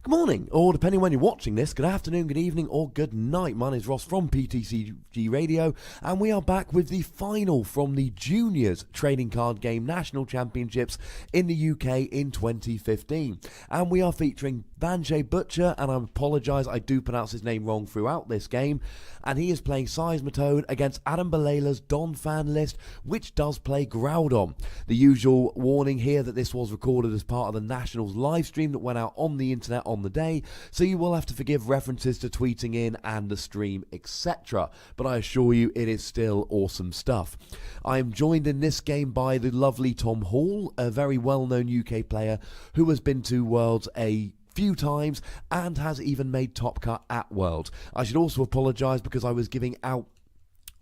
Good morning, or depending when you're watching this, good afternoon, good evening, or good night. My name is Ross from PTCGRadio, and we are back with the final from the Juniors Trading Card Game National Championships in the UK in 2015. And we are featuring Vanshay Bhucher, and I apologise, I do pronounce his name wrong throughout this game. And he is playing Seismitoad against Balayla's Donphan list, which does play Groudon. The usual warning here that this was recorded as part of the Nationals live stream that went out on the internet on the day, so you will have to forgive references to tweeting in and the stream, etc. But I assure you, it is still awesome stuff. I am joined in this game by the lovely Tom Hall, a very well-known UK player who has been to Worlds a few times and has even made top cut at Worlds. I should also apologise because I was giving out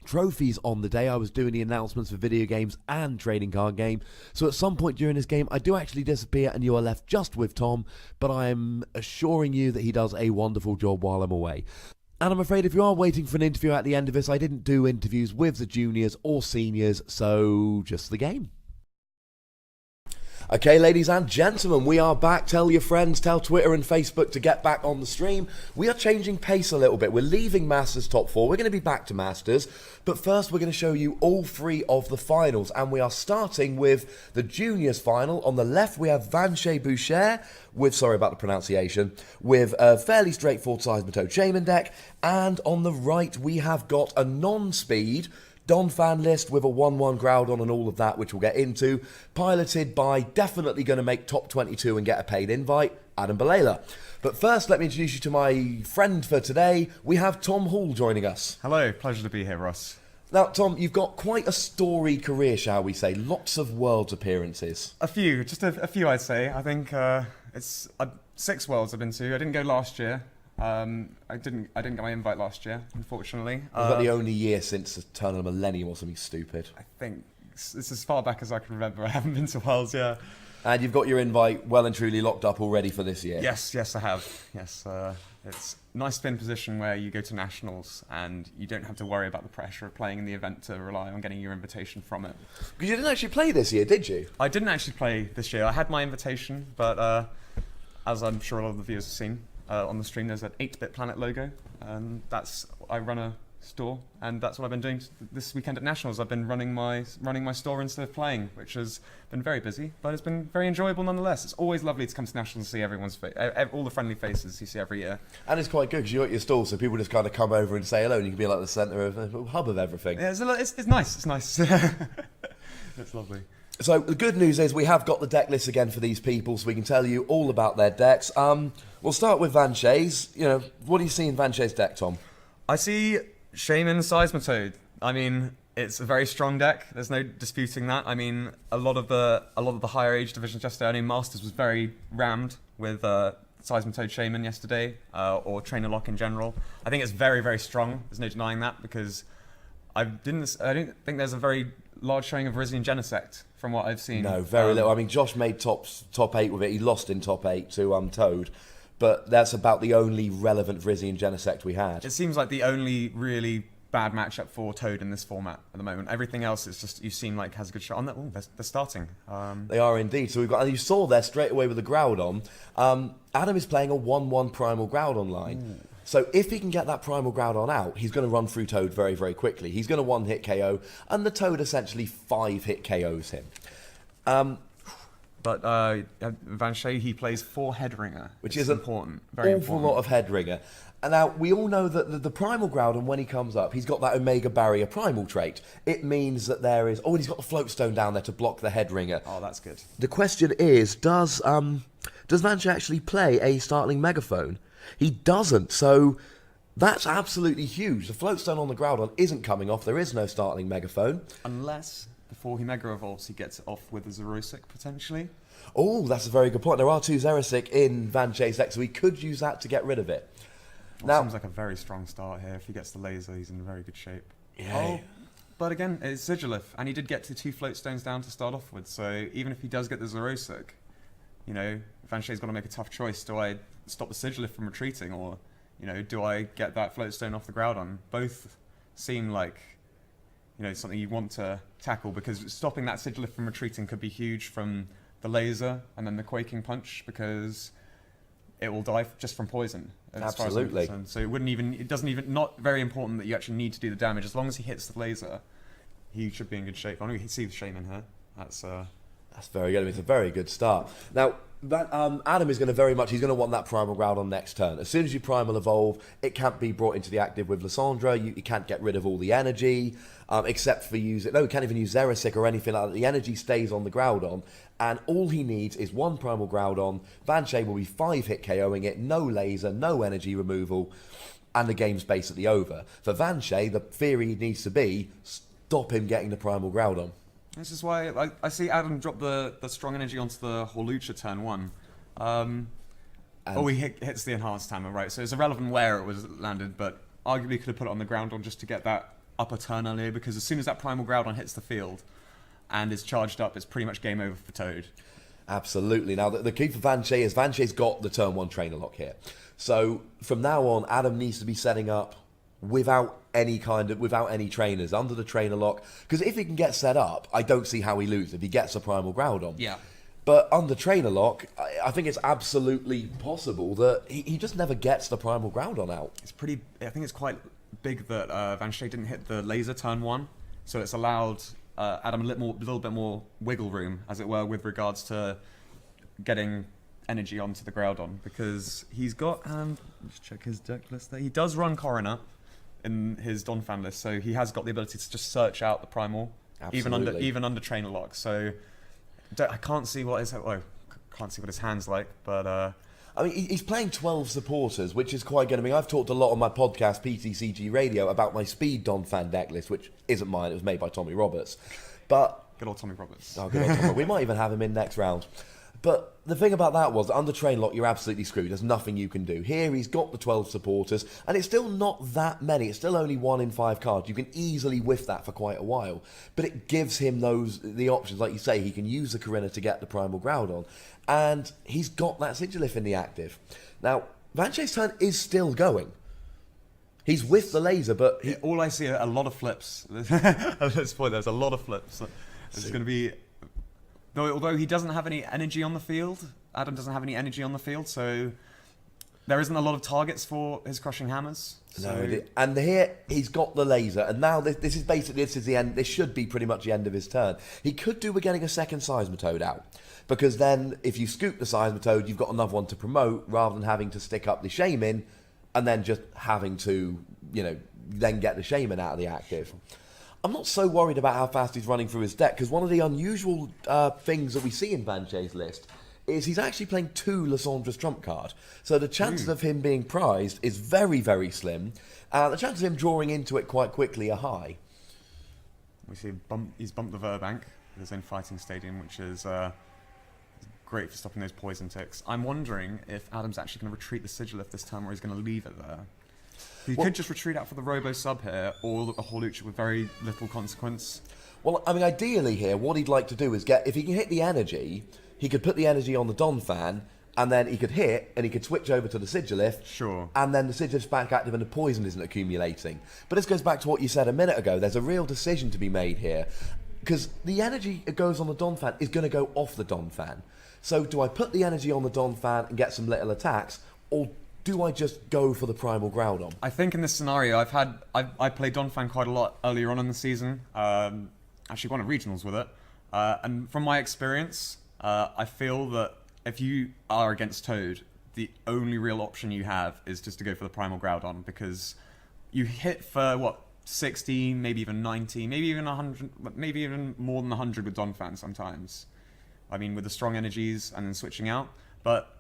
trophies on the day. I was doing the announcements for video games and trading card game, so at some point during this game I do actually disappear and you are left just with Tom, but I am assuring you that he does a wonderful job while I'm away. And I'm afraid if you are waiting for an interview at the end of this, I didn't do interviews with the juniors or seniors, so just the game. Okay, ladies and gentlemen, we are back. Tell your friends, tell Twitter and Facebook to get back on the stream. We are changing pace a little bit. We're leaving Masters top 4. We're going to be back to Masters. But first, we're going to show you all 3 of the finals. And we are starting with the Juniors final. On the left, we have Vanshay Bhucher with, sorry about the pronunciation, with a fairly straightforward Seismitoad Shaman deck. And on the right, we have got a non-speed Donphan list with a 1-1 Groudon and all of that, which we'll get into, piloted by definitely going to make top 22 and get a paid invite, Balela. But first, let me introduce you to my friend for today. We have Tom Hall joining us. Hello, pleasure to be here, Ross. Now, Tom, you've got quite a storied career, shall we say. Lots of Worlds appearances. A few, just a few, I'd say. I think it's 6 Worlds I've been to. I didn't go last year. I didn't get my invite last year, unfortunately. Was that the only year since the turn of the millennium or something stupid? I think it's as far back as I can remember. I haven't been to Worlds, yeah. And you've got your invite well and truly locked up already for this year? Yes, I have. Yes, it's nice to be in a position where you go to Nationals and you don't have to worry about the pressure of playing in the event to rely on getting your invitation from it. Because you didn't actually play this year, did you? I didn't actually play this year. I had my invitation, but as I'm sure a lot of the viewers have seen, on the stream there's an 8-Bit Planet logo, and I run a store, and that's what I've been doing this weekend at Nationals. I've been running my store instead of playing, which has been very busy, but it's been very enjoyable nonetheless. It's always lovely to come to Nationals and see everyone's all the friendly faces you see every year. And it's quite good because you're at your stall, so people just kind of come over and say hello, and you can be like the centre of a hub of everything. Yeah, it's nice. It's nice. It's lovely. So the good news is we have got the deck list again for these people, so we can tell you all about their decks. We'll start with Vanshay's. What do you see in Vanshay's deck, Tom? I see Shaman Seismitoad. I mean, it's a very strong deck. There's no disputing that. I mean, a lot of the higher age divisions yesterday. I mean, Masters was very rammed with Seismitoad Shaman yesterday, or Trainer Lock in general. I think it's very, very strong. There's no denying that, because I don't think there's a very large showing of Rizian Genesect from what I've seen. No, very little. I mean, Josh made top 8 with it. He lost in top 8 to Toad, but that's about the only relevant Rizian Genesect we had. It seems like the only really bad matchup for Toad in this format at the moment. Everything else is just, you seem like has a good shot on that. Oh, they're starting. They are indeed. So we've got, and you saw there straight away with the Groudon. Adam is playing a 1-1 Primal Groudon line. Ooh. So if he can get that Primal Groudon out, he's going to run through Toad very, very quickly. He's going to 1-hit KO, and the Toad essentially 5-hit KOs him. But Vanshay, he plays 4 Headringer, which is important. Very awful lot of Headringer. And now, we all know that the Primal Groudon, when he comes up, he's got that Omega Barrier Primal trait. It means that there is... Oh, and he's got the Float Stone down there to block the Headringer. Oh, that's good. The question is, does Vanshay actually play a Startling Megaphone? He doesn't, so that's absolutely huge. The Float Stone on the Groudon isn't coming off. There is no Startling Megaphone. Unless, before he Mega Evolves, he gets it off with a Xerosic, potentially. Oh, that's a very good point. There are 2 Xerosic in Vanshay's deck, so he could use that to get rid of it. Now, seems like a very strong start here. If he gets the laser, he's in very good shape. Yeah. Oh, but again, it's Sigilif, and he did get to 2 Float Stones down to start off with, so even if he does get the Xerosic, Vanshay's got to make a tough choice. Do I stop the Sigilif from retreating, or, do I get that Float Stone off the Groudon? Both seem like, something you want to tackle, because stopping that Sigilif from retreating could be huge from the laser and then the Quaking Punch, because it will die just from poison. As far as I'm Absolutely. concerned. So it doesn't even, not very important that you actually need to do the damage. As long as he hits the laser, he should be in good shape. I know you can see the Shaman here. That's very good. It's a very good start. Now, Adam is going to he's going to want that Primal Groudon next turn. As soon as you Primal Evolve, it can't be brought into the active with Lysandra. You can't get rid of all the energy, except for you can't even use Xerasic or anything like that. The energy stays on the Groudon, and all he needs is one Primal Groudon. Vanshay will be 5-hit KOing it, no laser, no energy removal, and the game's basically over. For Vanshay, the theory needs to be, stop him getting the Primal Groudon. This is why I see Adam drop the strong energy onto the Hawlucha turn 1. He hits the enhanced hammer, right? So it's irrelevant where it was landed, but arguably could have put it on the Groudon just to get that upper turn earlier, because as soon as that Primal Groudon hits the field and is charged up, it's pretty much game over for Toad. Absolutely. Now, the key for Vanshay is Vanshay's got the turn 1 trainer lock here. So from now on, Adam needs to be setting up without any trainers, under the trainer lock, because if he can get set up, I don't see how he loses if he gets a Primal Groudon. Yeah. But under trainer lock, I think it's absolutely possible that he just never gets the Primal Groudon out. I think it's quite big that Vanshay didn't hit the laser turn 1, so it's allowed Adam a little bit more wiggle room, as it were, with regards to getting energy onto the Groudon, because he's got, let's check his deck list there, he does run Coroner in his Donphan list, so he has got the ability to just search out the Primal, even under trainer lock. So I can't see what his hand's like, but I mean, he's playing 12 supporters, which is quite good. I mean, I've talked a lot on my podcast, PTCGRadio, about my speed Donphan deck list, which isn't mine. It was made by Tommy Roberts. But good old Tommy Roberts. Oh, good old Tommy. We might even have him in next round. But the thing about that was, that under train lock, you're absolutely screwed. There's nothing you can do. Here, he's got the 12 supporters, and it's still not that many. It's still only 1 in 5 cards. You can easily whiff that for quite a while. But it gives him the options. Like you say, he can use the Corinna to get the Primal Groudon, and he's got that Sigilif in the active. Now, Vanshay's turn is still going. He's with the laser, but all I see are a lot of flips. At this point, there's a lot of flips. It's going to be... Although he doesn't have any energy on the field, Adam doesn't have any energy on the field, so there isn't a lot of targets for his crushing hammers. So. No, and here he's got the laser, and now this is the end. This should be pretty much the end of his turn. He could do with getting a second Seismitoad out, because then if you scoop the Seismitoad, you've got another one to promote, rather than having to stick up the Shaman, and then just having to, then get the Shaman out of the active. I'm not so worried about how fast he's running through his deck, because one of the unusual things that we see in Vanshay's list is he's actually playing 2 Lysandra's trump card. So the chances of him being prized is very, very slim. The chances of him drawing into it quite quickly are high. We see he's bumped the Verbank with his own fighting stadium, which is great for stopping those poison ticks. I'm wondering if Adam's actually going to retreat the Sigilif this time, or he's going to leave it there. He could just retreat out for the Robo sub here, or a Hawlucha with very little consequence. Well, I mean, ideally here, what he'd like to do is if he can hit the energy, he could put the energy on the Donphan, and then he could hit, and he could switch over to the Sigilif. Sure. And then the Sigilif's back active and the poison isn't accumulating. But this goes back to what you said a minute ago. There's a real decision to be made here, because the energy that goes on the Donphan is going to go off the Donphan. So do I put the energy on the Donphan and get some little attacks, or do I just go for the Primal Groudon? I think in this scenario, I played Donphan quite a lot earlier on in the season. Actually won a regionals with it. And from my experience, I feel that if you are against Toad, the only real option you have is just to go for the Primal Groudon, because you hit for, 60, maybe even 90, maybe even 100, maybe even more than 100 with Donphan sometimes. I mean, with the strong energies and then switching out. But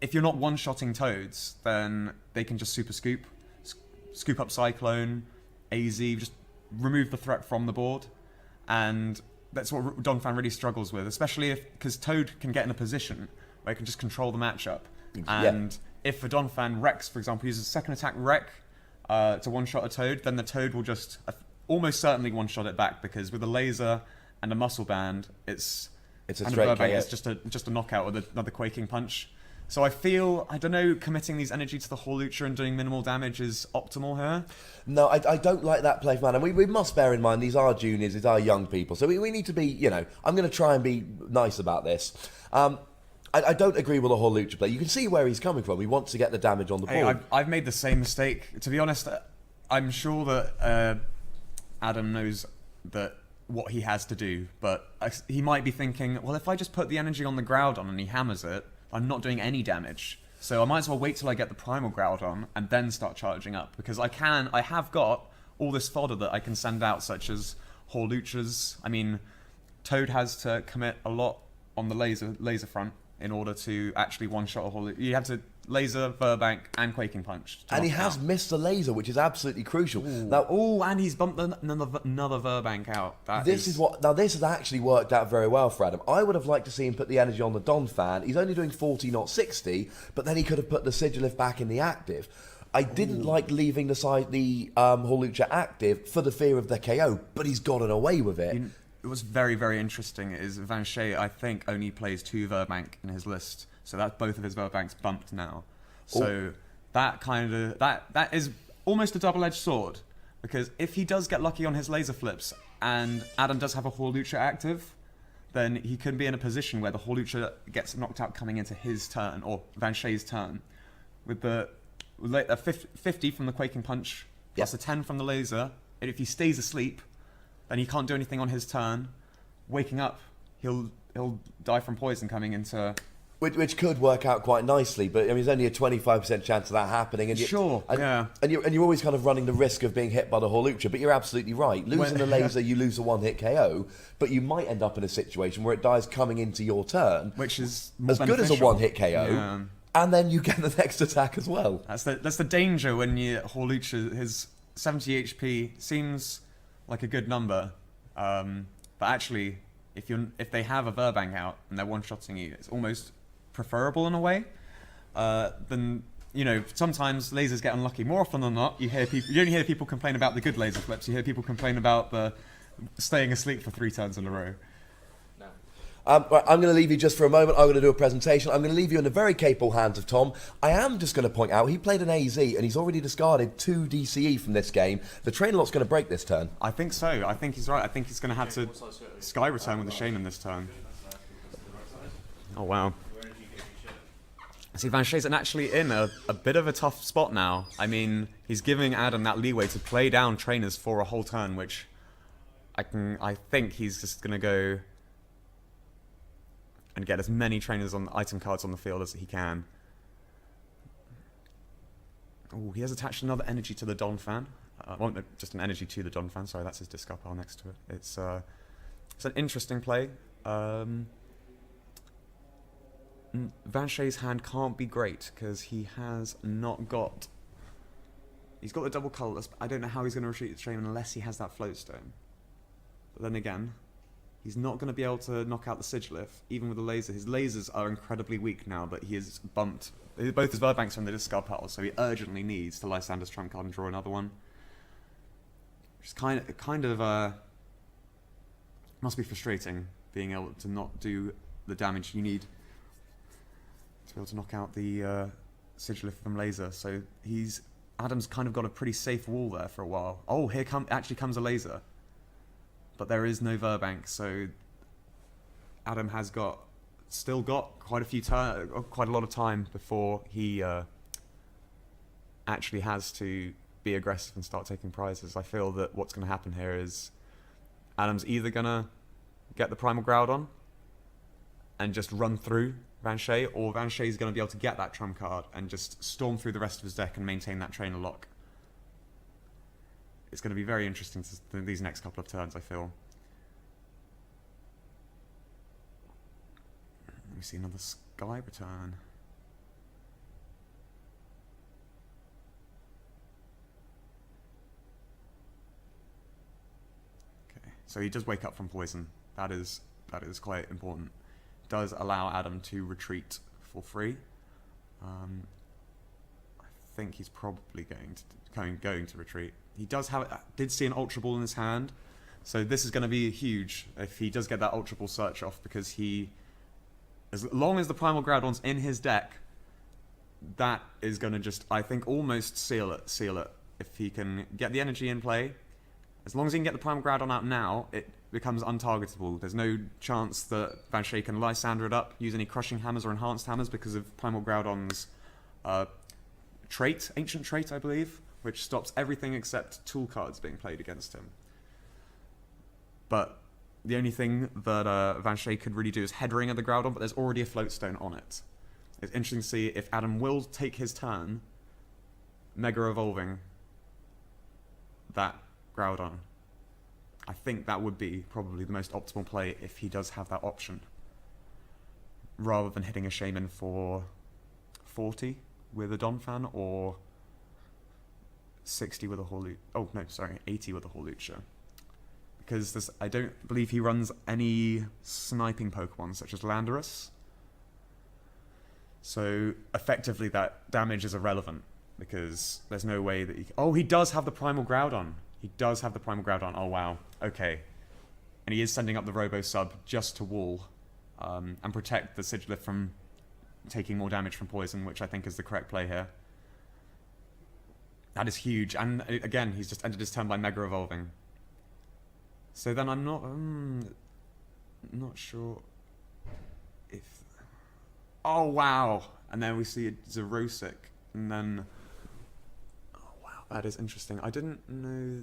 if you're not one-shotting Toads, then they can just super scoop up Cyclone, AZ, just remove the threat from the board. And that's what Donphan really struggles with, especially because Toad can get in a position where he can just control the matchup. And if a Donphan Rex, for example, uses a second attack Wreck to one-shot a Toad, then the Toad will just almost certainly one-shot it back, because with a laser and a muscle band, it's a straight KO. It's just a knockout with another Quaking Punch. So I feel, committing these energy to the Hawlucha and doing minimal damage is optimal here. No, I don't like that play, man. And we must bear in mind, these are juniors, these are young people. So we need to be, I'm going to try and be nice about this. I don't agree with the whole Lucha play. You can see where he's coming from. He wants to get the damage on the Hey, board. I've made the same mistake. To be honest, I'm sure that Adam knows that what he has to do, but he might be thinking, well, if I just put the energy on the Groudon and he hammers it, I'm not doing any damage. So I might as well wait till I get the Primal Groudon and then start charging up, because I have got all this fodder that I can send out, such as Horluchas. I mean, Toad has to commit a lot on the laser front in order to actually one-shot a Horlucha. You have to laser, Burbank, and Quaking Punch. And he has missed the laser, which is absolutely crucial. And he's bumped another Burbank out. This has actually worked out very well for Adam. I would have liked to see him put the energy on the Donphan. He's only doing 40, not 60, but then he could have put the Sigilif back in the active. I didn't like leaving the Horlucha active for the fear of the KO, but he's gotten away with it. It was very, very interesting. Is Vanshay, I think, only plays 2 Verbank in his list, so that's both of his Verbanks bumped now. So that is almost a double-edged sword, because if he does get lucky on his laser flips and Adam does have a Horlucha active, then he could be in a position where the Horlucha gets knocked out coming into his turn, or Vanshay's turn, with a 50 from the Quaking Punch plus a 10 from the laser. And if he stays asleep, then he can't do anything on his turn. Waking up, he'll die from poison coming into... Which could work out quite nicely, but I mean, there's only a 25% chance of that happening. And you're always kind of running the risk of being hit by the Horlucha, but you're absolutely right. Losing the laser, you lose a one-hit KO, but you might end up in a situation where it dies coming into your turn, which is as good as a one-hit KO, and then you get the next attack as well. That's the danger when you Horlucha. His 70 HP seems like a good number, but actually, if they have a Verbank out and they're one-shotting you, it's almost preferable in a way. Then sometimes lasers get unlucky. More often than not, you don't hear people complain about the good laser flips. You hear people complain about the staying asleep for 3 turns in a row. Right, I'm going to leave you just for a moment. I'm going to do a presentation. I'm going to leave you in the very capable hands of Tom. I am just going to point out, he played an AZ and he's already discarded 2 DCE from this game. The train lot's going to break this turn. I think so. I think he's right. I think he's going to have to Sky Return with the Shaman this turn. Oh, wow. See, Vanshay's actually in a bit of a tough spot now. I mean, he's giving Adam that leeway to play down trainers for a whole turn, which I think he's just going to go and get as many trainers on item cards on the field as he can. Oh, he has attached another energy to the Donphan. Well, no, just an energy to the Donphan. Sorry, that's his discard pile next to it. It's an interesting play. Vanshay's hand can't be great because he has not got... He's got the double colourless. I don't know how he's going to retreat the train unless he has that float stone. But then again, he's not going to be able to knock out the Sigilif, even with the laser. His lasers are incredibly weak now, but he is bumped. Both his Verbanks are in the discard pile, so he urgently needs to Lysander's trump card and draw another one. Which is kind of must be frustrating, being able to not do the damage you need to be able to knock out the Sigilif from laser. So Adam's kind of got a pretty safe wall there for a while. Oh, here actually comes a laser. But there is no Verbank, so Adam has still got quite a lot of time before he actually has to be aggressive and start taking prizes. I feel that what's going to happen here is Adam's either going to get the Primal Groudon and just run through Vanshay, or Vanshay's going to be able to get that trump card and just storm through the rest of his deck and maintain that trainer lock. It's going to be very interesting these next couple of turns, I feel. Let me see another Sky Return. Okay, so he does wake up from poison. That is quite important. Does allow Adam to retreat for free. I think he's probably going to retreat. He did see an Ultra Ball in his hand, so this is going to be huge if he does get that Ultra Ball search off, because as long as the Primal Groudon's in his deck, that is going to just, I think, almost seal it. If he can get the energy in play, As long as he can get the Primal Groudon out now, it becomes untargetable. There's no chance that Vanshay can Lysander it up, use any Crushing Hammers or Enhanced Hammers because of Primal Groudon's trait, Ancient Trait, I believe, which stops everything except tool cards being played against him. But the only thing that Vanshay could really do is head ring at the Groudon, but there's already a Floatstone on it. It's interesting to see if Adam will take his turn, Mega Evolving that Groudon. I think that would be probably the most optimal play if he does have that option, rather than hitting a Shaman for 40 with a Donphan or 60 with a Hawlucha. Oh no, sorry, 80 with a Hawlucha. Because I don't believe he runs any sniping Pokemon such as Landorus. So effectively that damage is irrelevant because there's no way that he... Oh, he does have the Primal Groudon. He does have the Primal Groudon. Oh wow, okay. And he is sending up the Robo-Sub just to wall and protect the Sigilyph from taking more damage from poison, which I think is the correct play here. That is huge. And again, he's just ended his turn by Mega Evolving. So then I'm not sure if... Oh, wow. And then we see a Xerosic. And then... Oh, wow. That is interesting. I didn't know...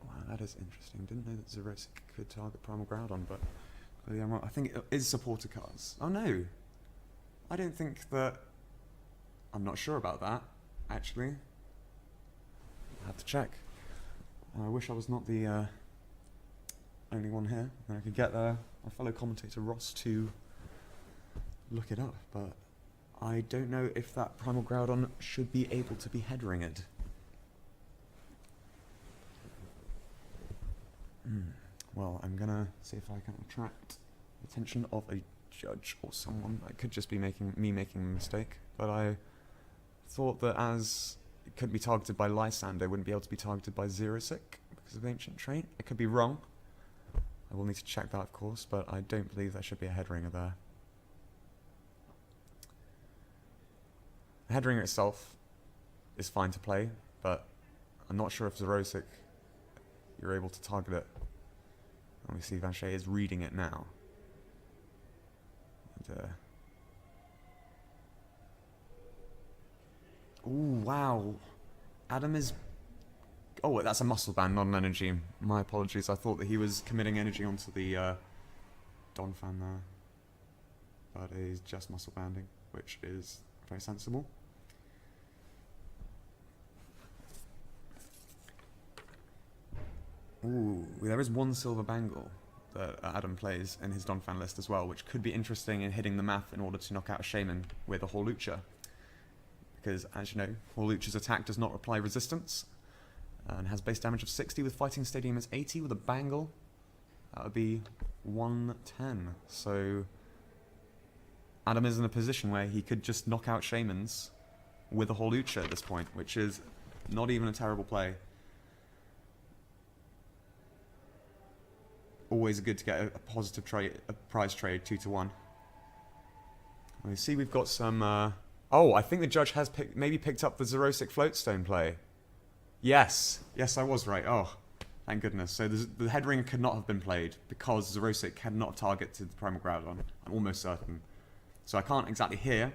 Wow, that is interesting. Didn't know that Xerosic could target Primal Groudon, but... Clearly I'm wrong. I think it is supporter cards. Oh, no. I don't think that... I'm not sure about that, actually. I'll have to check. I wish I was not the only one here, and I could get my fellow commentator Ross to look it up, but I don't know if that Primal Groudon should be able to be head ringed. Well, I'm gonna see if I can attract the attention of a judge or someone. I could just be making a mistake, but I thought that as it could be targeted by Lysander, it wouldn't be able to be targeted by Xerosic because of Ancient Trait. I could be wrong. I will need to check that, of course, but I don't believe there should be a head ringer there. The head ringer itself is fine to play, but I'm not sure if Xerosic, you're able to target it. And we see Vanshay is reading it now. And, ooh, wow. Adam is... Oh, that's a muscle band, not an energy. My apologies. I thought that he was committing energy onto the Donphan there. But it is just muscle banding, which is very sensible. Ooh, there is one silver bangle that Adam plays in his Donphan list as well, which could be interesting in hitting the math in order to knock out a Shaman with a Hawlucha. Because, as you know, Hawlucha's attack does not apply resistance, and has base damage of 60 with Fighting Stadium as 80 with a bangle. That would be 110. So Adam is in a position where he could just knock out Shamans with a Hawlucha at this point, which is not even a terrible play. Always good to get a positive trade, a prize trade, 2-1. We see we've got some... Oh, I think the judge has maybe picked up the Xerosic Floatstone play. Yes. Yes, I was right. Oh, thank goodness. So the head ringer could not have been played because Xerosic cannot target to the Primal Groudon. I'm almost certain. So I can't exactly hear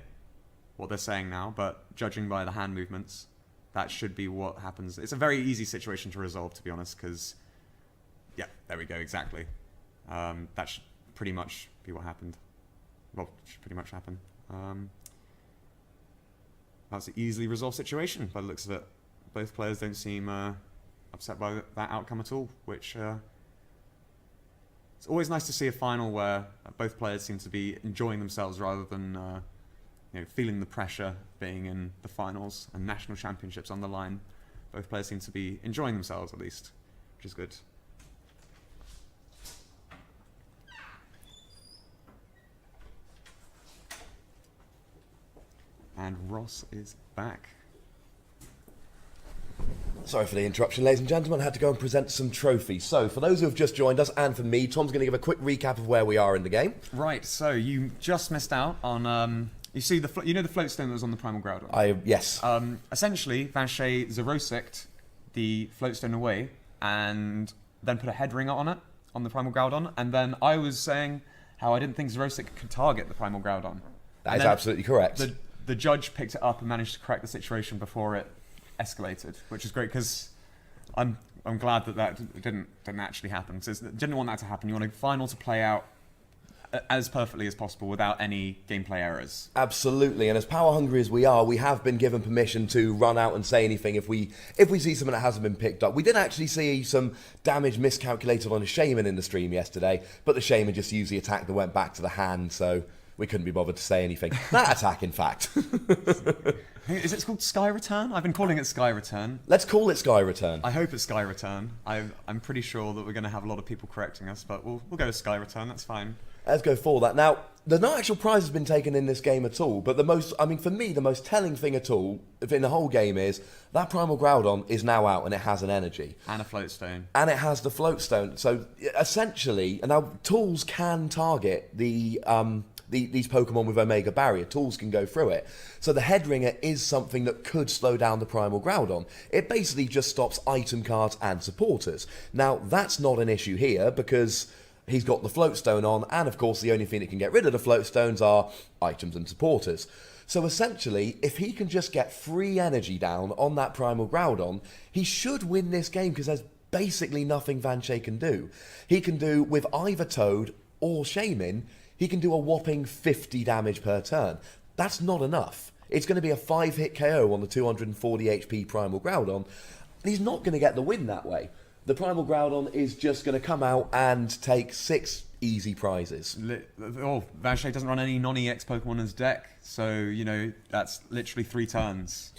what they're saying now, but judging by the hand movements, that should be what happens. It's a very easy situation to resolve, to be honest, because... Yeah, there we go, exactly. That should pretty much be what happened. Well, should pretty much happen. That's an easily resolved situation by the looks of it. Both players don't seem upset by that outcome at all, which it's always nice to see a final where both players seem to be enjoying themselves rather than feeling the pressure being in the finals and national championships on the line. Both players seem to be enjoying themselves at least, which is good. And Ross is back. Sorry for the interruption, ladies and gentlemen. I had to go and present some trophies. So, for those who have just joined us, and for me, Tom's going to give a quick recap of where we are in the game. Right, so you just missed out on... you see, the Floatstone that was on the Primal Groudon? Yes. Essentially, Vanshay Xerosic the Floatstone away and then put a head ringer on it, on the Primal Groudon, and then I was saying how I didn't think Xerosic could target the Primal Groudon. That is absolutely correct. The judge picked it up and managed to correct the situation before it escalated, which is great because I'm glad that didn't actually happen. So didn't want that to happen. You want a final to play out as perfectly as possible without any gameplay errors. Absolutely, and as power hungry as we are, we have been given permission to run out and say anything if we see something that hasn't been picked up. We did actually see some damage miscalculated on a Shaman in the stream yesterday, but the Shaman just used the attack that went back to the hand, so we couldn't be bothered to say anything. That attack, in fact. Is it called Sky Return? I've been calling it Sky Return. Let's call it Sky Return. I hope it's Sky Return. I'm pretty sure that we're going to have a lot of people correcting us, but we'll go with Sky Return. That's fine. Let's go for that. Now, no actual prize has been taken in this game at all, but for me, the most telling thing at all in the whole game is that Primal Groudon is now out and it has an energy. And a Floatstone. And it has the Floatstone. So, essentially, and now tools can target these Pokemon with Omega Barrier. Tools can go through it. So the Head Ringer is something that could slow down the Primal Groudon. It basically just stops item cards and supporters. Now, that's not an issue here because he's got the Floatstone on, and of course the only thing that can get rid of the Floatstones are items and supporters. So essentially, if he can just get free energy down on that Primal Groudon, he should win this game because there's basically nothing Vanshay can do. He can do, with either Toad or Shaman, he can do a whopping 50 damage per turn. That's not enough. It's going to be a 5-hit KO on the 240 HP Primal Groudon, and he's not going to get the win that way. The Primal Groudon is just going to come out and take 6 easy prizes. Vanshay doesn't run any non-EX Pokemon in his deck, so, that's literally 3 turns.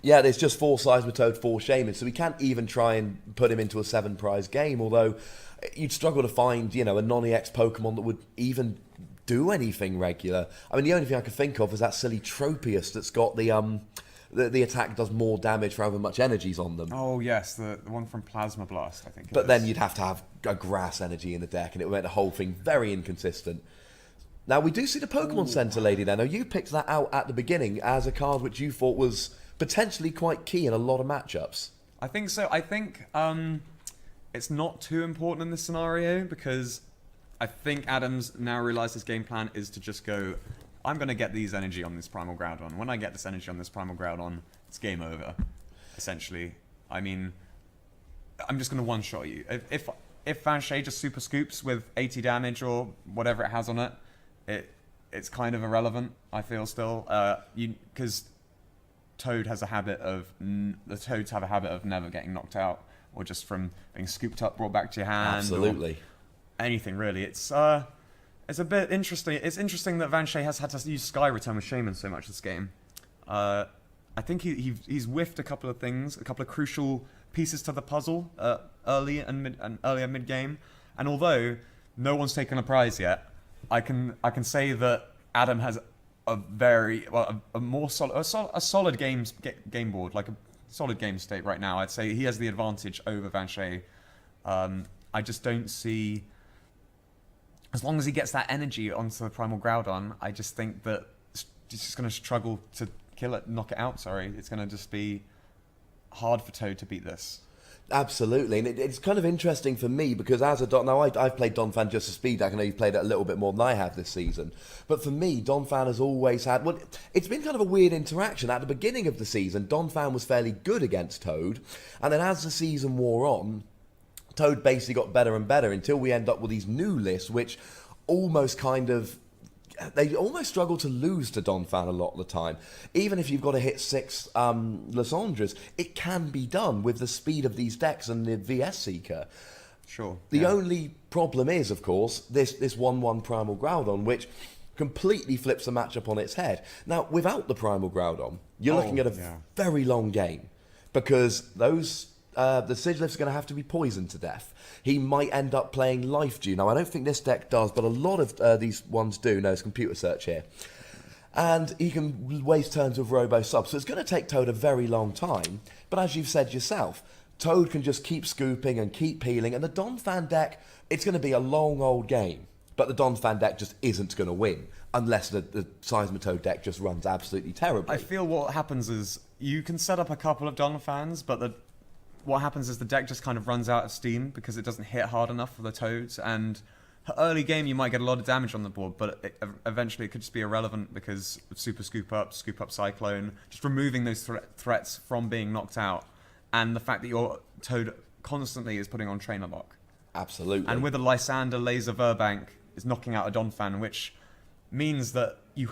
Yeah, there's just 4 Seismitoad, 4 Shaman, so we can't even try and put him into a 7-prize game, although you'd struggle to find, a non-EX Pokemon that would even do anything regular. I mean, the only thing I could think of is that silly Tropius that's got the attack does more damage for however much energy's on them. Oh, yes, the one from Plasma Blast, I think. But then you'd have to have a grass energy in the deck, and it would make the whole thing very inconsistent. Now, we do see the Pokemon Center Lady there. Now, you picked that out at the beginning as a card which you thought was potentially quite key in a lot of matchups. I think so. I think it's not too important in this scenario because I think Adams now realised his game plan is to just go, I'm going to get these energy on this Primal Groudon. When I get this energy on this Primal Groudon, it's game over, essentially. I mean, I'm just going to one-shot you. If Vanshay just super scoops with 80 damage or whatever it has on it, it's kind of irrelevant, I feel still. Because Toads have a habit of never getting knocked out or just from being scooped up, brought back to your hand. Absolutely. Anything really. It's a bit interesting. It's interesting that Vanshay has had to use Sky Return with Shaman so much this game. I think he's whiffed a couple of things, a couple of crucial pieces to the puzzle earlier mid game. And although no one's taken a prize yet, I can say that Adam has a solid game board, like a solid game state right now. I'd say he has the advantage over Vanshay. I just don't see. As long as he gets that energy onto the Primal Groudon, I just think that he's just going to struggle to knock it out, sorry. It's going to just be hard for Toad to beat this. Absolutely, and it's kind of interesting for me because as a now I've played Donphan just for speed. I know you've played it a little bit more than I have this season, but for me, Donphan has always had. Well, it's been kind of a weird interaction. At the beginning of the season, Donphan was fairly good against Toad, and then as the season wore on, Toad basically got better and better until we end up with these new lists, which almost they almost struggle to lose to Donphan a lot of the time. Even if you've got to hit 6 Lysandres, it can be done with the speed of these decks and the VS Seeker. Sure. The only problem is, of course, this 1/1 Primal Groudon, which completely flips the matchup on its head. Now, without the Primal Groudon, you're looking at a very long game because those the Sigilyphs are going to have to be poisoned to death. He might end up playing Life Dew. Now, I don't think this deck does, but a lot of these ones do. No, it's computer search here. And he can waste turns with Robo Sub. So it's going to take Toad a very long time. But as you've said yourself, Toad can just keep scooping and keep peeling. And the Donphan deck, it's going to be a long old game. But the Donphan deck just isn't going to win unless the Seismitoad deck just runs absolutely terribly. I feel what happens is you can set up a couple of Donphans, but what happens is the deck just kind of runs out of steam because it doesn't hit hard enough for the Toads, and early game you might get a lot of damage on the board, but eventually it could just be irrelevant because of Super Scoop Up Cyclone, just removing those threats from being knocked out, and the fact that your Toad constantly is putting on Trainer Lock. Absolutely. And with a Lysander Laser Verbank is knocking out a Donphan, which means that you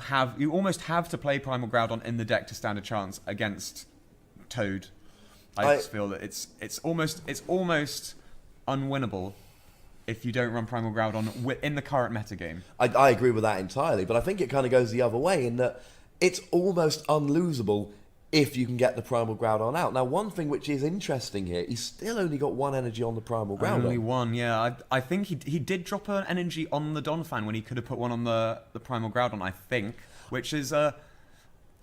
almost have to play Primal Groudon in the deck to stand a chance against Toad. I just feel that it's almost unwinnable if you don't run Primal Groudon in the current metagame. I agree with that entirely, but I think it kind of goes the other way in that it's almost unlosable if you can get the Primal Groudon out. Now, one thing which is interesting here, he's still only got 1 energy on the Primal Groudon. Only 1, yeah. I think he did drop an energy on the Donphan when he could have put one on the Primal Groudon, I think, which is...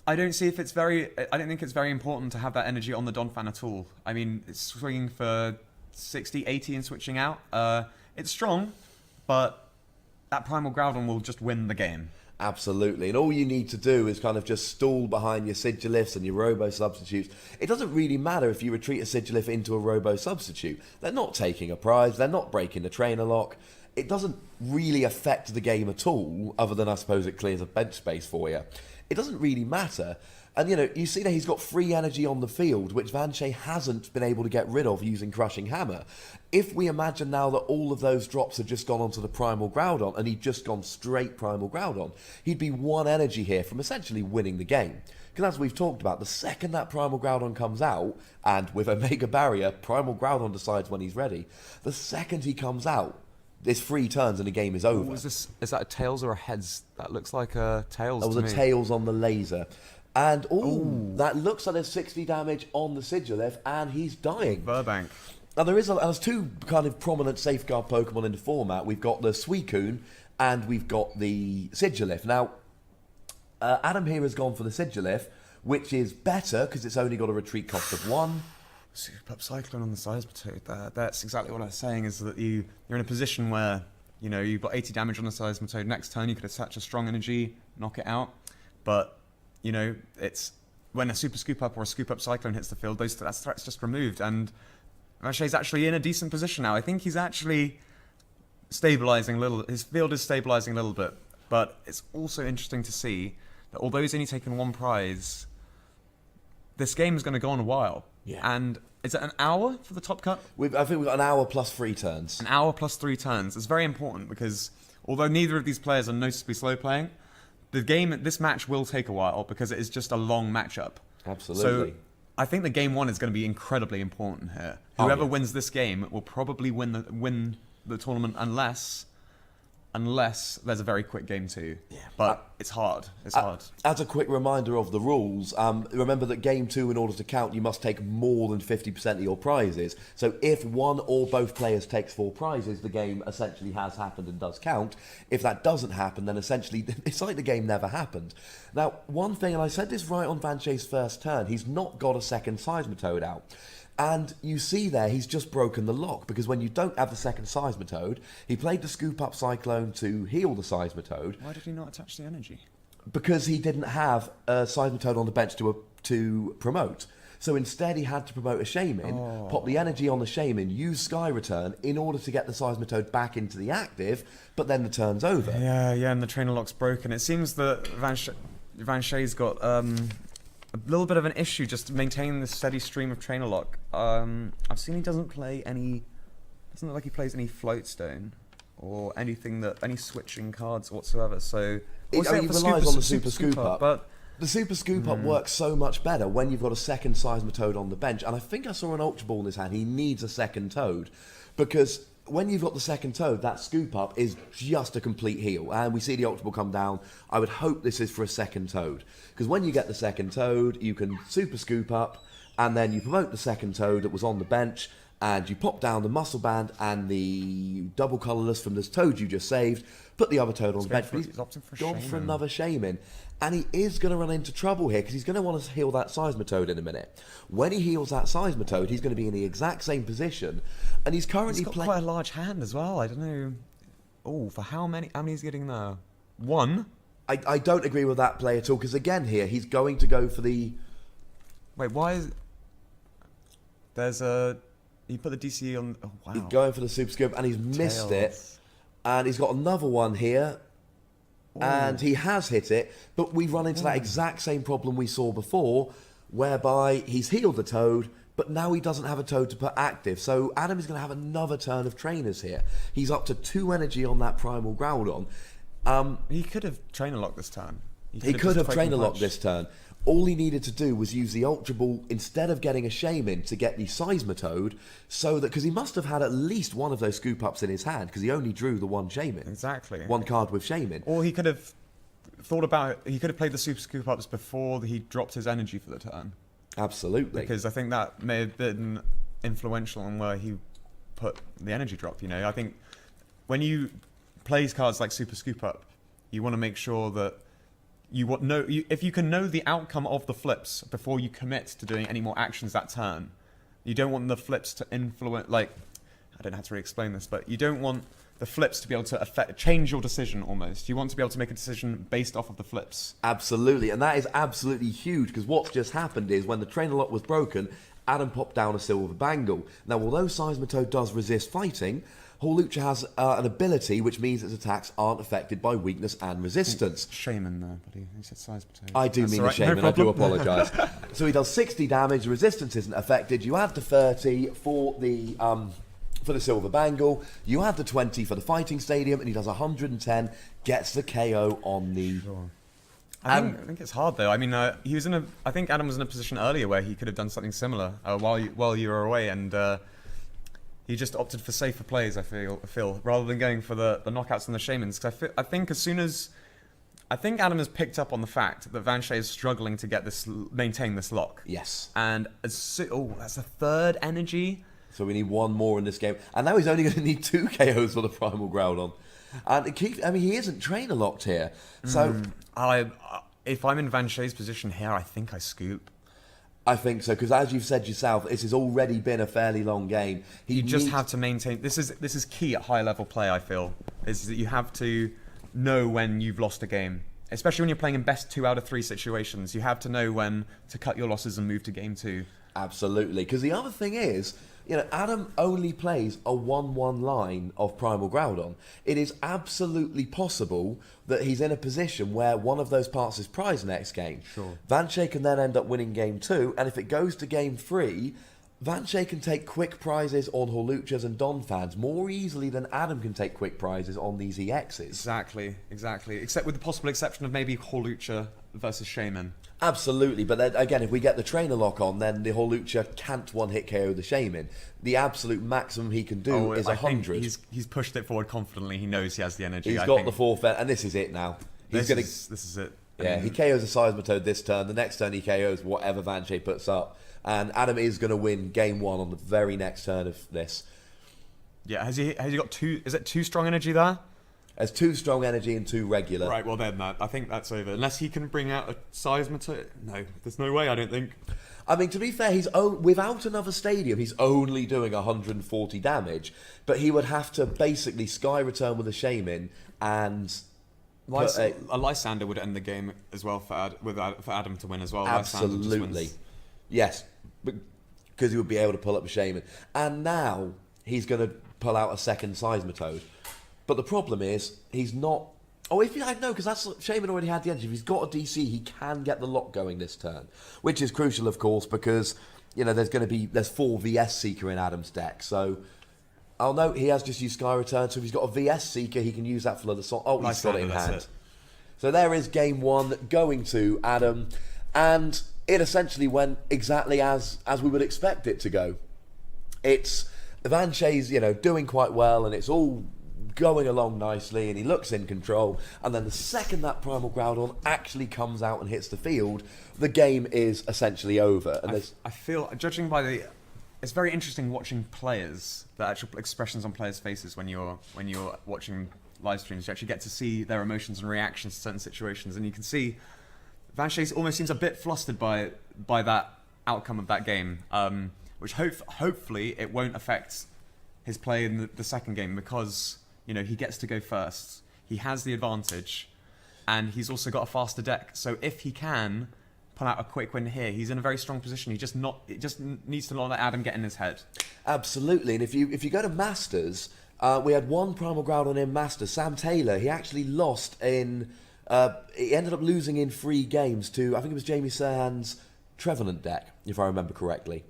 I don't think it's very important to have that energy on the Donphan at all. I mean, it's swinging for 60, 80 and switching out. It's strong, but that Primal Groudon will just win the game. Absolutely, and all you need to do is kind of just stall behind your Sigilifs and your Robo Substitutes. It doesn't really matter if you retreat a Sigilif into a Robo Substitute. They're not taking a prize, they're not breaking the Trainer Lock. It doesn't really affect the game at all, other than I suppose it clears a bench space for you. It doesn't really matter. And, you see that he's got free energy on the field, which Vanshay hasn't been able to get rid of using Crushing Hammer. If we imagine now that all of those drops had just gone onto the Primal Groudon, and he'd just gone straight Primal Groudon, he'd be 1 energy here from essentially winning the game. Because as we've talked about, the second that Primal Groudon comes out, and with Omega Barrier, Primal Groudon decides when he's ready, the second he comes out, there's 3 turns and the game is over. Is that a Tails or a Heads? That looks like a Tails to me. That was a Tails on the laser. And, that looks like there's 60 damage on the Sigilif, and he's dying. Burbank. Now, there's 2 kind of prominent safeguard Pokemon in the format. We've got the Suicune, and we've got the Sigilif. Now, Adam here has gone for the Sigilif, which is better, because it's only got a retreat cost of 1. Super Cyclone on the Seismitoad. That's exactly what I was saying, is that you're in a position where, you've got 80 damage on the Seismitoad. Next turn, you could attach a strong energy, knock it out. But... it's when a Super Scoop Up or a Scoop Up Cyclone hits the field, that threat's just removed, and Vanshay's actually in a decent position now. I think he's actually stabilising a little. His field is stabilising a little bit, but it's also interesting to see that although he's only taken 1 prize, this game is going to go on a while. Yeah. And is it an hour for the top cut? I think we've got an hour plus 3 turns. An hour plus 3 turns. It's very important because although neither of these players are noticeably slow playing, this match will take a while because it is just a long matchup. Absolutely. So I think the game 1 is going to be incredibly important here. Whoever wins this game will probably win the tournament unless there's a very quick game 2. Yeah. But it's hard. It's hard. As a quick reminder of the rules, remember that game 2, in order to count, you must take more than 50% of your prizes. So if one or both players takes 4 prizes, the game essentially has happened and does count. If that doesn't happen, then essentially it's like the game never happened. Now, one thing, and I said this right on Vanshay's first turn, he's not got a second Seismitoad out. And you see there, he's just broken the lock, because when you don't have the second Seismitoad, he played the Scoop Up Cyclone to heal the Seismitoad. Why did he not attach the energy? Because he didn't have a Seismitoad on the bench to promote. So instead he had to promote a Shaman, pop the energy on the Shaman, use Sky Return in order to get the Seismitoad back into the active, but then the turn's over. Yeah, and the Trainer Lock's broken. It seems that Vanshay's got... a little bit of an issue just maintaining this steady stream of Trainer Lock. I've seen he doesn't look like he plays any Floatstone or any switching cards whatsoever. So he relies on the Super Scoop Up. But the Super Scoop Up works so much better when you've got a second Seismitoad on the bench. And I think I saw an Ultra Ball in his hand. He needs a second Toad, because when you've got the second Toad, that Scoop Up is just a complete heal. And we see the Ultra Ball come down. I would hope this is for a second Toad, because when you get the second Toad, you can Super Scoop Up, and then you promote the second Toad that was on the bench, and you pop down the Muscle Band and the double colourless from this Toad you just saved, put the other Toad on the bench. He's gone for another Shaman. And he is going to run into trouble here, because he's going to want to heal that Seismitoad in a minute. When he heals that Seismitoad, he's going to be in the exact same position, and he's currently playing... He's got quite a large hand as well, I don't know... Oh, for how many is he getting there? 1? I don't agree with that play at all, because again here, he's going to go for the... Wait, why is... He put the DC on. Oh wow! He's going for the Super Scoop, and he's missed it. And he's got another one here. Ooh. And he has hit it, but we've run into that exact same problem we saw before, whereby he's healed the Toad, but now he doesn't have a Toad to put active. So Adam is going to have another turn of trainers here. He's up to 2 energy on that Primal Groudon. He could have Trainer Locked this turn. He could have Trainer Locked this turn. All he needed to do was use the Ultra Ball instead of getting a Shaman to get the Seismitoad, so that, because he must have had at least one of those scoop ups in his hand, because he only drew the one Shaman. Exactly. One card with Shaman. Or he could have he could have played the Super Scoop Ups before he dropped his energy for the turn. Absolutely. Because I think that may have been influential in where he put the energy drop. I think when you play cards like Super Scoop Up, you want to make sure that if you can know the outcome of the flips before you commit to doing any more actions that turn. You don't want the flips to influence, I don't know how to really explain this, but you don't want the flips to be able to change your decision almost. You want to be able to make a decision based off of the flips. Absolutely, and that is absolutely huge, because what's just happened is when the Trainer Lock was broken, Adam popped down a Silver Bangle. Now, although Seismitoad does resist fighting, Hawlucha has an ability which means its attacks aren't affected by weakness and resistance. Shaman there, buddy. He said Seismitoad. I do mean a Shaman, no, I do apologise. So he does 60 damage, resistance isn't affected. You add the 30 for the Silver Bangle, you add the 20 for the Fighting Stadium, and he does 110, gets the KO on the... Sure. I think it's hard though. I mean, he was I think Adam was in a position earlier where he could have done something similar while you were away, and he just opted for safer plays. I feel rather than going for the knockouts and the Shamans. Because I think Adam has picked up on the fact that Vanshay is struggling to maintain this lock. Yes. And that's a third energy. So we need one more in this game, and now he's only going to need 2 KOs for the Primal Groudon. And he isn't Trainer Locked here. So if I'm in Vanshay's position here, I think I scoop. I think so, because as you've said yourself, this has already been a fairly long game. You just have to maintain. This is key at high level play. I feel is that you have to know when you've lost a game, especially when you're playing in best 2 out of 3 situations. You have to know when to cut your losses and move to game 2. Absolutely, because the other thing is, Adam only plays a 1-1 line of Primal Groudon. It is absolutely possible that he's in a position where one of those parts is prize next game. Sure. Vanshay can then end up winning game 2, and if it goes to game 3, Vanshay can take quick prizes on Hawluchas and Donphans more easily than Adam can take quick prizes on these EXs. Exactly. Except with the possible exception of maybe Hawlucha versus Shaman. Absolutely, but then, again, if we get the Trainer Lock on, then the Hawlucha can't one-hit KO the Shaman. The absolute maximum he can do is 100. He's pushed it forward confidently. He knows he has the energy. He's got the 4th, and this is it now. This is it. Yeah, he KOs a Seismitoad this turn. The next turn he KOs whatever Vanshay puts up. And Adam is going to win game 1 on the very next turn of this. Yeah, has he got 2? Is it 2 strong energy there? There's 2 strong energy and 2 regular. Right, well then I think that's over. Unless he can bring out a Seismitoad. No, there's no way, I don't think. I mean, to be fair, without another stadium, he's only doing 140 damage. But he would have to basically Sky Return with a Shaman and... a Lysander would end the game as well for Adam to win as well. Absolutely. Yes, because he would be able to pull up a Shaman. And now he's going to pull out a second Seismitoad. But the problem is, he's not... Oh, because Shaman already had the energy. If he's got a DC, he can get the lock going this turn. Which is crucial, of course, because, there's 4 VS Seeker in Adam's deck. So, I'll note he has just used Sky Return. So if he's got a VS Seeker, he can use that for the song. Oh, he's got it in hand. So there is game 1 going to Adam. And it essentially went exactly as we would expect it to go. It's... Vanshay's, doing quite well, and it's all going along nicely, and he looks in control. And then the second that Primal Groudon actually comes out and hits the field, the game is essentially over. And I feel, judging by it's very interesting watching players, the actual expressions on players' faces when you're watching live streams. You actually get to see their emotions and reactions to certain situations, and you can see Vanshay almost seems a bit flustered by that outcome of that game. Which hopefully it won't affect his play in the second game, because he gets to go first. He has the advantage, and he's also got a faster deck. So if he can pull out a quick win here. He's in a very strong position. It just needs to not let Adam get in his head. Absolutely, and if you go to Masters, we had one Primal Groudon in Masters. Sam Taylor, he actually lost in. He ended up losing in 3 games to, I think it was Jamie Serhan's Trevenant deck, if I remember correctly.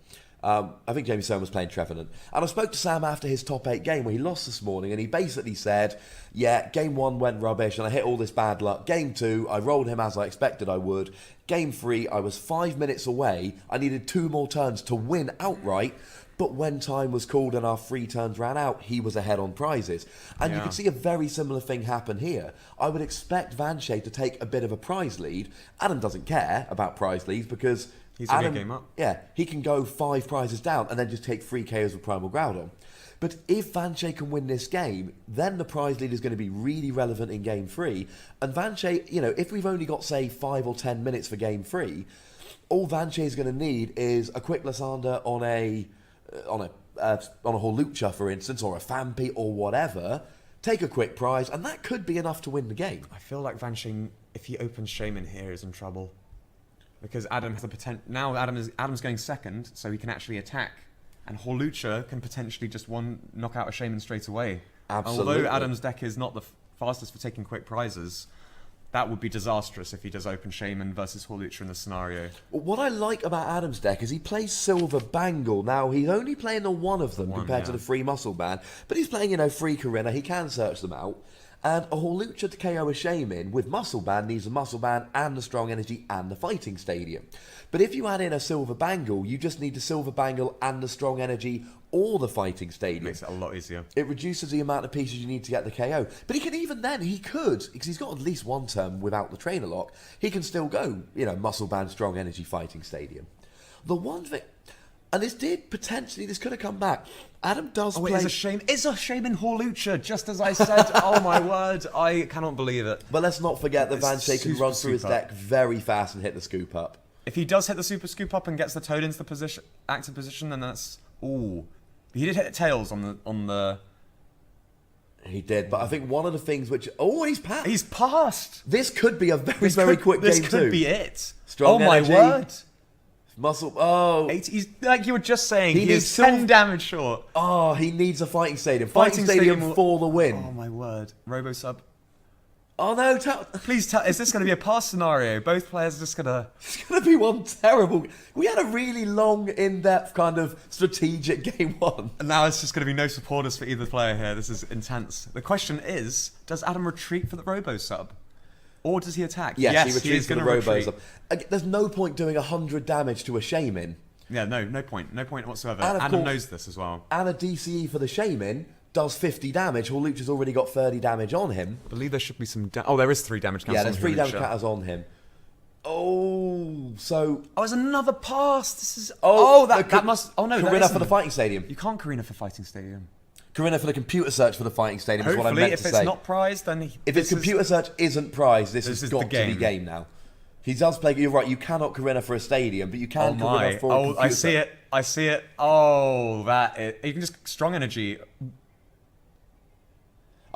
I think Jamie Serhan was playing Trevenant. And I spoke to Sam after his top 8 game where he lost this morning, and he basically said, yeah, game 1 went rubbish and I hit all this bad luck. Game 2, I rolled him as I expected I would. Game 3, I was 5 minutes away. I needed 2 more turns to win outright. But when time was called and our 3 turns ran out, he was ahead on prizes. And you can see a very similar thing happen here. I would expect Vanshay to take a bit of a prize lead. Adam doesn't care about prize leads because he's a good game up. Yeah, he can go 5 prizes down and then just take 3 KOs with Primal Groudon. But if Vanshay can win this game, then the prize lead is going to be really relevant in game 3. And Vanshay, if we've only got, say, 5 or 10 minutes for game 3, all Vanshay is going to need is a quick Lysander on a Hawlucha, for instance, or a Fampi or whatever, take a quick prize, and that could be enough to win the game. I feel like Vanshay, if he opens Shaman here, is in trouble. Because Adam has the potential. Now Adam's going second, so he can actually attack. And Hawlucha can potentially just knock out a Shaman straight away. Absolutely. Although Adam's deck is not the fastest for taking quick prizes, that would be disastrous if he does open Shaman versus Hawlucha in this scenario. What I like about Adam's deck is he plays Silver Bangle. Now, he's only playing the one of them compared to the free Muscle Band, but he's playing, free Corinna. He can search them out. And a Hawlucha to KO a Shaman with Muscle Band needs a Muscle Band and the Strong Energy and the Fighting Stadium. But if you add in a Silver Bangle, you just need the Silver Bangle and the Strong Energy or the Fighting Stadium. Makes it a lot easier. It reduces the amount of pieces you need to get the KO. But he can because he's got at least one turn without the Trainer Lock, he can still go, Muscle Band, Strong Energy, Fighting Stadium. The one thing, and this could have come back. Adam does play... It's a shame in Hawlucha, just as I said. Oh my word, I cannot believe it. But let's not forget that Vanshay can run through his deck very fast and hit the scoop up. If he does hit the super scoop up and gets the Toad into the active position, then that's... Ooh. He did hit Tails on the... He did, but I think one of the things which... Oh, he's passed! He's passed! This could be a very quick game too. This could be it. Strong energy. My word! Muscle... Oh! He's, like you were just saying, he is 10 damage short. Oh, he needs a Fighting Stadium. Fighting Stadium for the win. Oh my word. Robo Sub. Oh no, please tell, is this going to be a pass scenario? Both players are just going to... It's going to be one terrible... We had a really long, in-depth kind of strategic game 1. And now it's just going to be no supporters for either player here. This is intense. The question is, does Adam retreat for the Robo Sub? Or does he attack? Yes, he retreats for the Robo Sub. There's no point doing 100 damage to a Shaman. Yeah, no point. No point whatsoever. Adam knows this as well. And a DCE for the Shaman does 50 damage. Hawlucha's already got 30 damage on him. I believe there should be some... Oh, there is 3 damage counters on there's 3 damage counters on him. Oh, so... Oh, it's another pass. This is... that must... Oh, no, Corinna for the Fighting Stadium. You can't Corinna for Fighting Stadium. Corinna for the computer search for the Fighting Stadium is what I meant to say. If it's not prized, then... If his computer search isn't prized, this has got to be game now. He does play... You're right, you cannot Corinna for a stadium, but you can Corinna for a computer search. I see it. Oh, that is... You can just Strong Energy...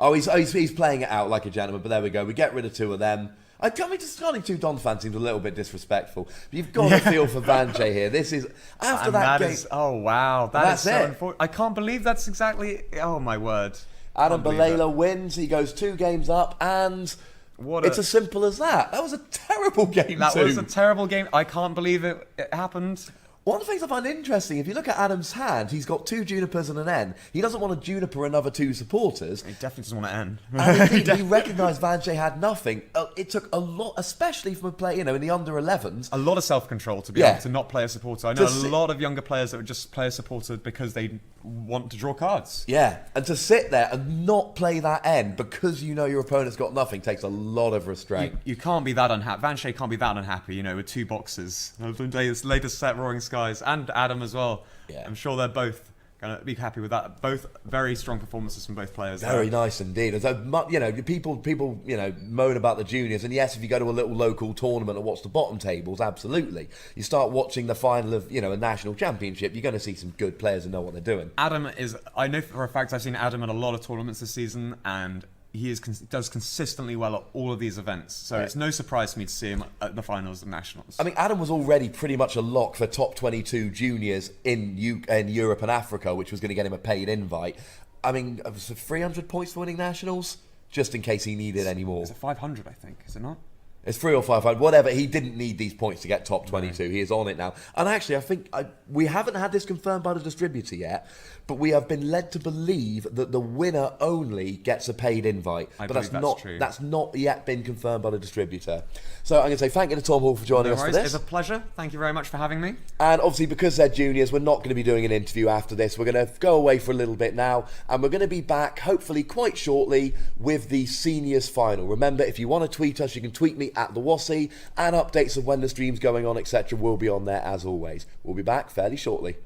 Oh, he's playing it out like a gentleman, but there we go. We get rid of 2 of them. I mean, just starting 2 Donphan seems a little bit disrespectful. But you've got to feel for Vanshay here. This is... After that game... Oh, wow. That's so unfortunate. I can't believe that's exactly... Oh, my word. Adam Balela wins. He goes 2 games up, and... It's as simple as that. That was a terrible game, That was a terrible game. I can't believe it happened. One of the things I find interesting, if you look at Adam's hand, he's got 2 Junipers and an N. He doesn't want to Juniper another 2 supporters. He definitely doesn't want an N. And indeed, he recognised Vanshay had nothing. It took a lot, especially from a player, in the under 11s. A lot of self-control to be able to not play a supporter. I know a lot of younger players that would just play a supporter because they want to draw cards. Yeah, and to sit there and not play that N because you know your opponent's got nothing takes a lot of restraint. You can't be that unhappy. Vanshay can't be that unhappy, with 2 boxes. Latest set, Roaring Skies, and Adam as well. Yeah. I'm sure they're both going to be happy with that. Both very strong performances from both players. Very nice indeed. So, people moan about the juniors, and yes, if you go to a little local tournament and watch the bottom tables, absolutely. You start watching the final of a national championship, you're going to see some good players who know what they're doing. I know for a fact I've seen Adam at a lot of tournaments this season, and does consistently well at all of these events. So it's no surprise to me to see him at the finals of Nationals. I mean, Adam was already pretty much a lock for top 22 juniors in Europe and Africa, which was going to get him a paid invite. I mean, it was 300 points for winning Nationals, just in case he needed any more. It's a 500, I think, is it not? It's 3 or 500, whatever. He didn't need these points to get top 22. No. He is on it now. And actually, I think we haven't had this confirmed by the distributor yet, but we have been led to believe that the winner only gets a paid invite. But that's not yet been confirmed by the distributor. So I'm going to say thank you to Tom Hall for joining us for this. It's a pleasure. Thank you very much for having me. And obviously, because they're juniors, we're not going to be doing an interview after this. We're going to go away for a little bit now, and we're going to be back, hopefully quite shortly, with the seniors final. Remember, if you want to tweet us, you can tweet me at the Wassy, and updates of when the stream's going on, etc. will be on there as always. We'll be back fairly shortly.